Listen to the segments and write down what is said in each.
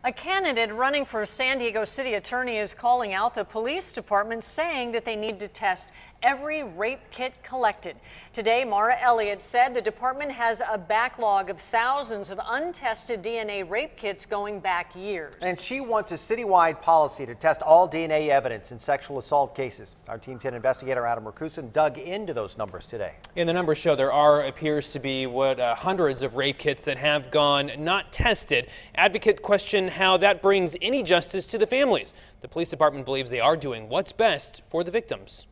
A candidate running for San Diego City Attorney is calling out the police department, saying that they need to test every rape kit collected. Today, Mara Elliott said the department has a backlog of thousands of untested DNA rape kits going back years. And she wants a citywide policy to test all DNA evidence in sexual assault cases. Our Team 10 investigator Adam Rakusin dug into those numbers today. And the numbers show there appears to be hundreds of rape kits that have gone not tested. Advocates question how that brings any justice to the families. The police department believes they are doing what's best for the victims.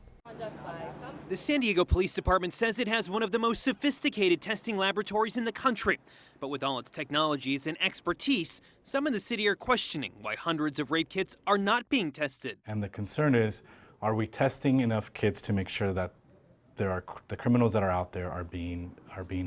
The San Diego Police Department says it has one of the most sophisticated testing laboratories in the country. But with all its technologies and expertise, some in the city are questioning why hundreds of rape kits are not being tested. And the concern is, are we testing enough kits to make sure that the criminals that are out there are being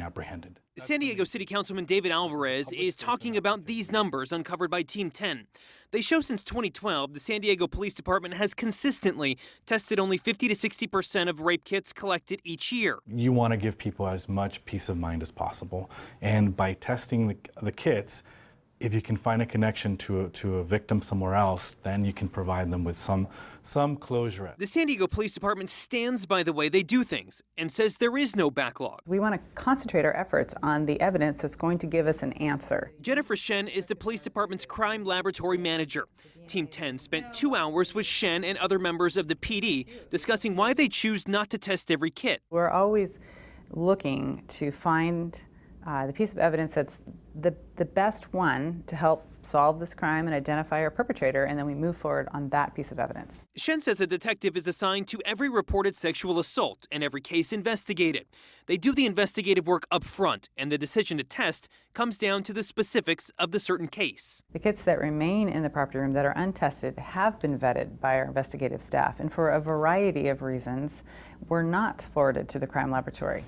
apprehended? San Diego City Councilman David Alvarez is talking about these numbers uncovered by Team 10. They show since 2012, the San Diego Police Department has consistently tested only 50 to 60% of rape kits collected each year. You want to give people as much peace of mind as possible. And by testing the kits, if you can find a connection to a victim somewhere else, then you can provide them with some closure. The San Diego Police Department stands by the way they do things and says there is no backlog. We want to concentrate our efforts on the evidence that's going to give us an answer. Jennifer Shen is the police department's crime laboratory manager. Team 10 spent 2 hours with Shen and other members of the PD discussing why they choose not to test every kit. We're always looking to find the piece of evidence that's the best one to help solve this crime and identify our perpetrator, and then we move forward on that piece of evidence. Shen says a detective is assigned to every reported sexual assault and every case investigated. They do the investigative work up front, and the decision to test comes down to the specifics of the certain case. The kits that remain in the property room that are untested have been vetted by our investigative staff, and for a variety of reasons were not forwarded to the crime laboratory.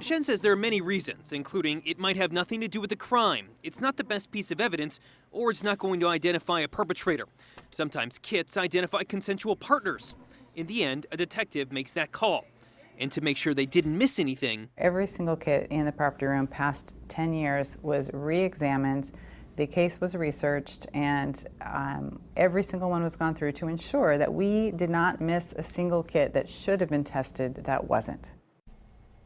Shen says there are many reasons, including it might have nothing to do with the crime, it's not the best piece of evidence, or it's not going to identify a perpetrator. Sometimes kits identify consensual partners. In the end, a detective makes that call. And to make sure they didn't miss anything, every single kit in the property room past 10 years was re-examined. The case was researched, and every single one was gone through to ensure that we did not miss a single kit that should have been tested that wasn't.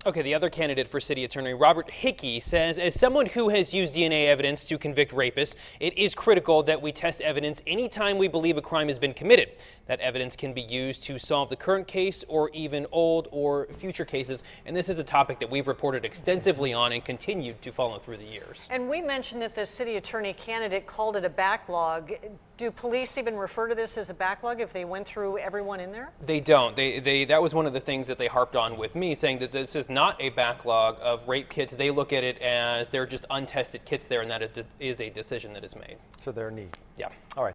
Okay, the other candidate for city attorney, Robert Hickey, says as someone who has used DNA evidence to convict rapists, it is critical that we test evidence anytime we believe a crime has been committed. That evidence can be used to solve the current case or even old or future cases. And this is a topic that we've reported extensively on and continued to follow through the years. And we mentioned that the city attorney candidate called it a backlog. Do police even refer to this as a backlog if they went through everyone in there? They don't. That was one of the things that they harped on with me, saying that this is not a backlog of rape kits. They look at it as they're just untested kits there, and that is a decision that is made. So they're neat. Yeah. All right.